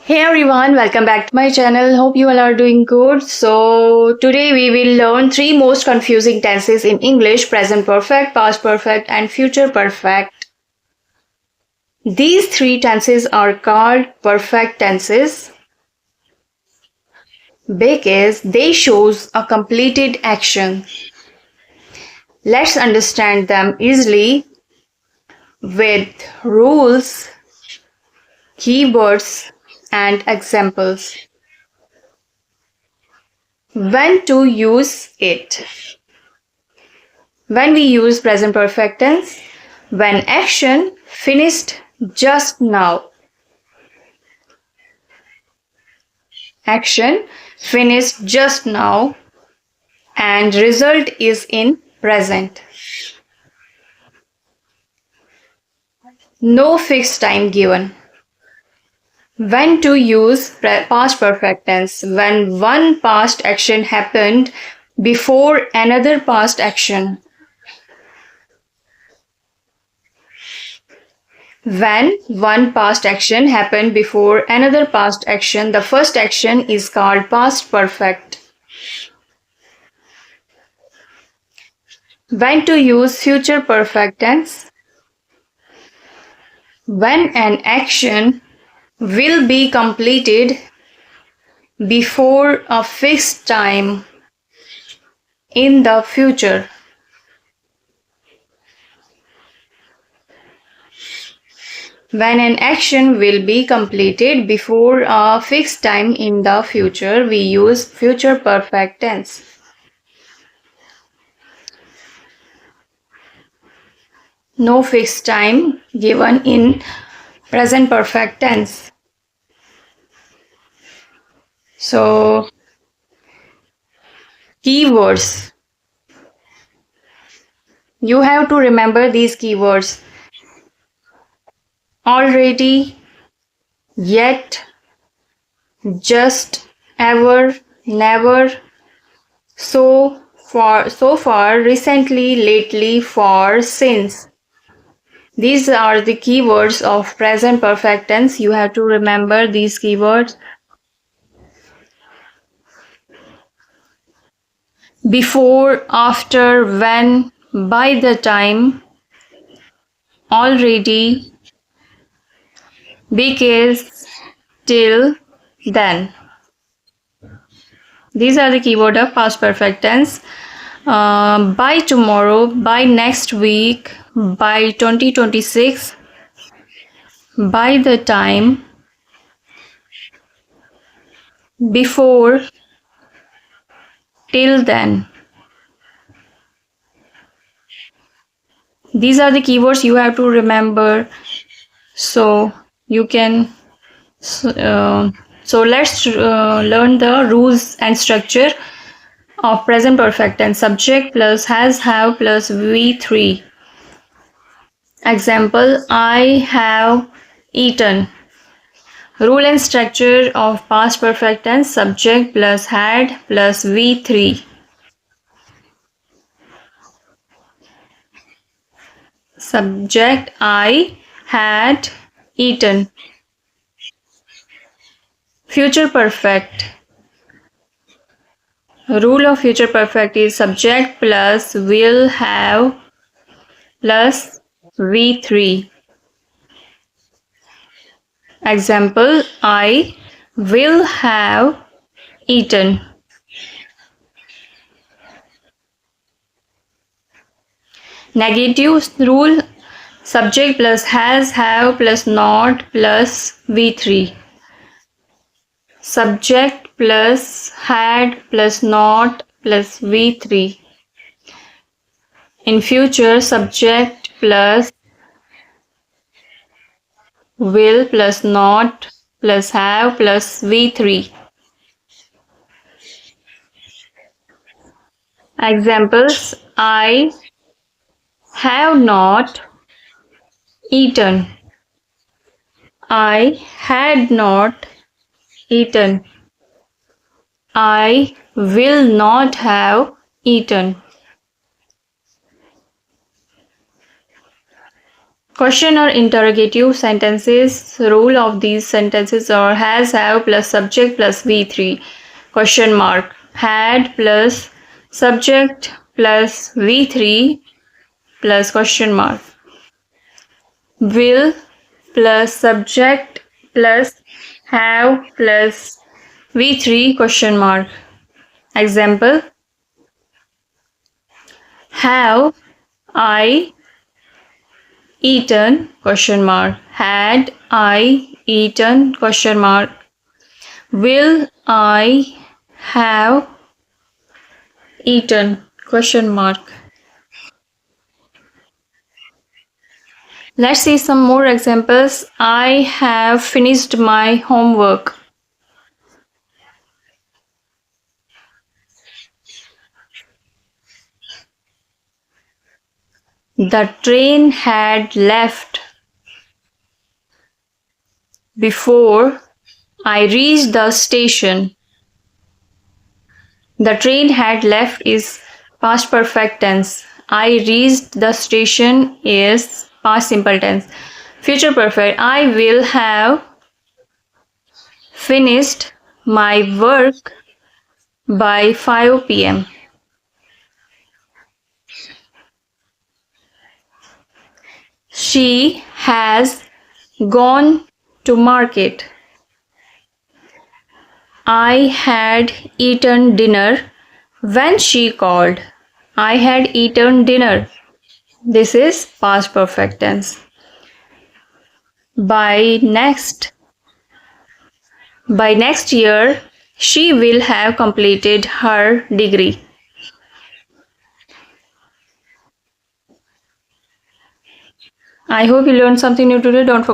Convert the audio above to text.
Hey everyone, welcome back to my channel. Hope you all are doing good. So, today we will learn three most confusing tenses in English: present perfect, past perfect, and future perfect. These three tenses are called perfect tenses because they shows a completed action. Let's understand them easily with rules, keywords, and examples. When to use it. When we use present perfect tense, when action finished just now. Action finished just now and result is in present. No fixed time given. When to use past perfect tense, when one past action happened before another past action. When one past action happened before another past action, the first action is called past perfect. When to use future perfect tense? When an action will be completed before a fixed time in the future. When an action will be completed before a fixed time in the future, we use future perfect tense. No fixed time given in present perfect tense. So, keywords. You have to remember these keywords. Already, yet, just, ever, never, so far, recently, lately, for, since. These are the keywords of present perfect tense. You have to remember these keywords. Before, after, when, by the time, already, because, till, then. These are the keyword of past perfect tense. By tomorrow, by next week, by 2026, by the time, before, till then. These are the keywords you have to remember so you can so let's learn the rules and structure of present perfect tense. Subject plus has, have plus V3. Example: I have eaten. Rule and structure of past perfect tense: subject plus had plus V3. Subject: I had eaten. Future perfect. Rule of future perfect is subject plus will have plus V3. Example: I will have eaten. Negative rule: subject plus has, have plus not plus V3. Subject plus had plus not plus V3. In future, subject plus will plus not plus have plus V3. Examples: I have not eaten. I had not eaten. I will not have eaten. Question or interrogative sentences. Rule of these sentences are has, have plus subject plus V3. Question mark. Had plus subject plus V3 plus question mark. Will plus subject plus have plus V3 question mark. Example. Have I eaten question mark. Had I eaten question mark. Will I have eaten question mark. Let's see some more examples. I have finished my homework. The train had left before I reached the station. The train had left is past perfect tense. I reached the station is past simple tense. Future perfect. I will have finished my work by 5 p.m. She has gone to market. I had eaten dinner when she called. I had eaten dinner. This is past perfect tense. By next year, she will have completed her degree. I hope you learned something new today. Don't forget